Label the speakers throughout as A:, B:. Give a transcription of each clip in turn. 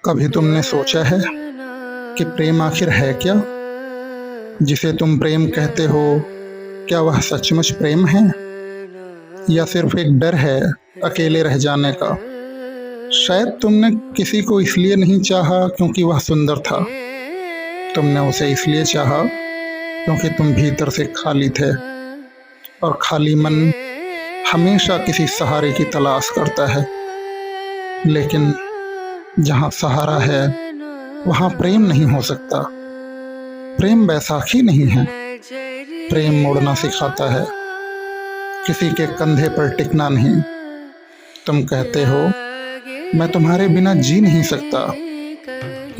A: कभी तुमने सोचा है कि प्रेम आखिर है क्या? जिसे तुम प्रेम कहते हो, क्या वह सचमुच प्रेम है या सिर्फ एक डर है अकेले रह जाने का? शायद तुमने किसी को इसलिए नहीं चाहा क्योंकि वह सुंदर था। तुमने उसे इसलिए चाहा क्योंकि तुम भीतर से खाली थे, और खाली मन हमेशा किसी सहारे की तलाश करता है। लेकिन जहाँ सहारा है वहाँ प्रेम नहीं हो सकता। प्रेम बैसाखी नहीं है। प्रेम उड़ना सिखाता है, किसी के कंधे पर टिकना नहीं। तुम कहते हो मैं तुम्हारे बिना जी नहीं सकता।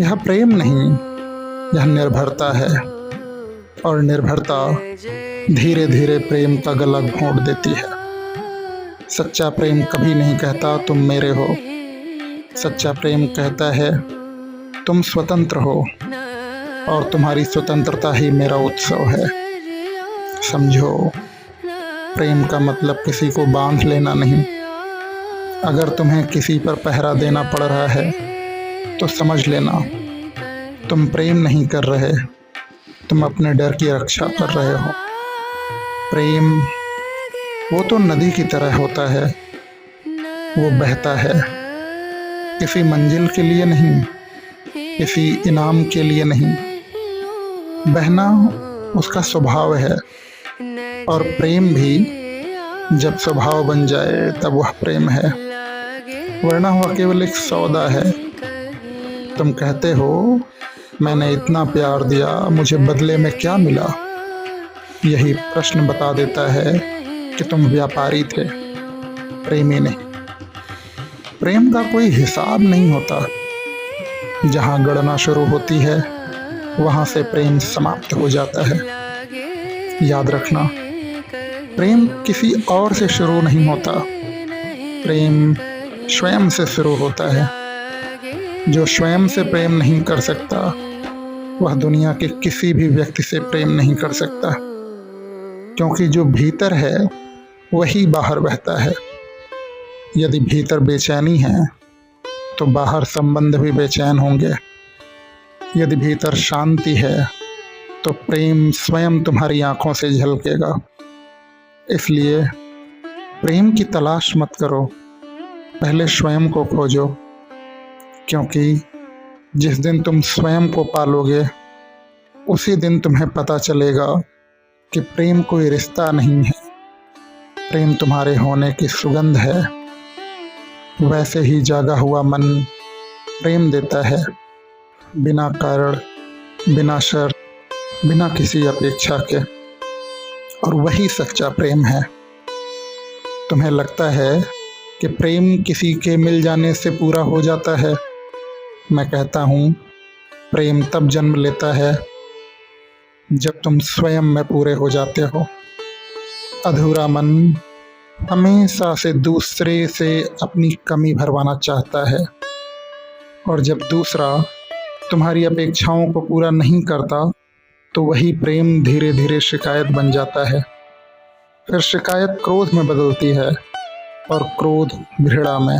A: यह प्रेम नहीं, यह निर्भरता है, और निर्भरता धीरे धीरे प्रेम का गला घोंट देती है। सच्चा प्रेम कभी नहीं कहता तुम मेरे हो। सच्चा प्रेम कहता है तुम स्वतंत्र हो, और तुम्हारी स्वतंत्रता ही मेरा उत्सव है। समझो, प्रेम का मतलब किसी को बांध लेना नहीं। अगर तुम्हें किसी पर पहरा देना पड़ रहा है तो समझ लेना तुम प्रेम नहीं कर रहे, तुम अपने डर की रक्षा कर रहे हो। प्रेम वो तो नदी की तरह होता है, वो बहता है, किसी मंजिल के लिए नहीं, किसी इनाम के लिए नहीं। बहना उसका स्वभाव है, और प्रेम भी जब स्वभाव बन जाए तब वह प्रेम है, वरना वह केवल एक सौदा है। तुम कहते हो मैंने इतना प्यार दिया, मुझे बदले में क्या मिला? यही प्रश्न बता देता है कि तुम व्यापारी थे, प्रेमी नहीं। प्रेम का कोई हिसाब नहीं होता। जहाँ गणना शुरू होती है वहाँ से प्रेम समाप्त हो जाता है। याद रखना, प्रेम किसी और से शुरू नहीं होता, प्रेम स्वयं से शुरू होता है। जो स्वयं से प्रेम नहीं कर सकता वह दुनिया के किसी भी व्यक्ति से प्रेम नहीं कर सकता, क्योंकि जो भीतर है वही बाहर बहता है। यदि भीतर बेचैनी है तो बाहर संबंध भी बेचैन होंगे। यदि भीतर शांति है तो प्रेम स्वयं तुम्हारी आंखों से झलकेगा। इसलिए प्रेम की तलाश मत करो, पहले स्वयं को खोजो, क्योंकि जिस दिन तुम स्वयं को पालोगे उसी दिन तुम्हें पता चलेगा कि प्रेम कोई रिश्ता नहीं है, प्रेम तुम्हारे होने की सुगंध है। वैसे ही जागा हुआ मन प्रेम देता है, बिना कारण, बिना शर्त, बिना किसी अपेक्षा के, और वही सच्चा प्रेम है। तुम्हें लगता है कि प्रेम किसी के मिल जाने से पूरा हो जाता है। मैं कहता हूँ प्रेम तब जन्म लेता है जब तुम स्वयं में पूरे हो जाते हो। अधूरा मन हमेशा से दूसरे से अपनी कमी भरवाना चाहता है, और जब दूसरा तुम्हारी अपेक्षाओं को पूरा नहीं करता तो वही प्रेम धीरे धीरे शिकायत बन जाता है। फिर शिकायत क्रोध में बदलती है, और क्रोध घृणा में।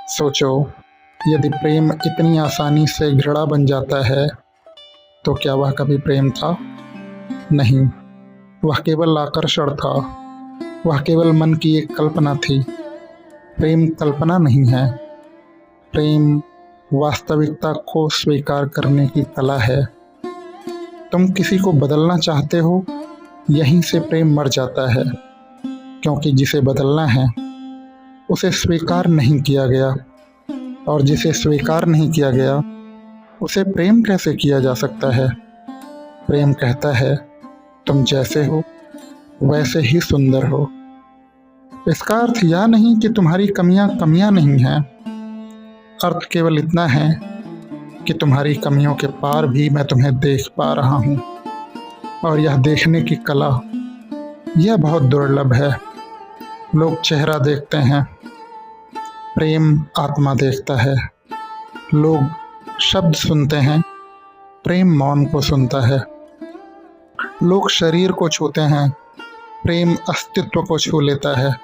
A: सोचो, यदि प्रेम इतनी आसानी से घृणा बन जाता है तो क्या वह कभी प्रेम था? नहीं, वह केवल आकर्षण था, वह केवल मन की एक कल्पना थी। प्रेम कल्पना नहीं है, प्रेम वास्तविकता को स्वीकार करने की कला है। तुम किसी को बदलना चाहते हो, यहीं से प्रेम मर जाता है, क्योंकि जिसे बदलना है उसे स्वीकार नहीं किया गया, और जिसे स्वीकार नहीं किया गया उसे प्रेम कैसे किया जा सकता है? प्रेम कहता है तुम जैसे हो वैसे ही सुंदर हो। इसका अर्थ यह नहीं कि तुम्हारी कमियां कमियां नहीं हैं। अर्थ केवल इतना है कि तुम्हारी कमियों के पार भी मैं तुम्हें देख पा रहा हूँ, और यह देखने की कला यह बहुत दुर्लभ है। लोग चेहरा देखते हैं, प्रेम आत्मा देखता है। लोग शब्द सुनते हैं, प्रेम मौन को सुनता है। लोग शरीर को छूते हैं, प्रेम अस्तित्व को छू लेता है।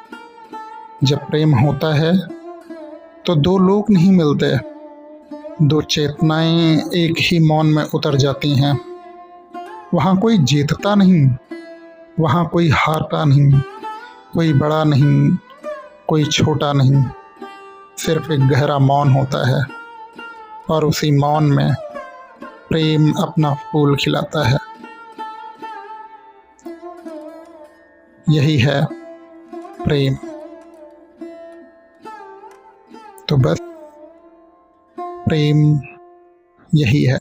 A: जब प्रेम होता है तो दो लोग नहीं मिलते, दो चेतनाएं एक ही मौन में उतर जाती हैं। वहाँ कोई जीतता नहीं, वहाँ कोई हारता नहीं, कोई बड़ा नहीं, कोई छोटा नहीं, सिर्फ एक गहरा मौन होता है और उसी मौन में प्रेम अपना फूल खिलाता है। यही है प्रेम। तो बस प्रेम यही है।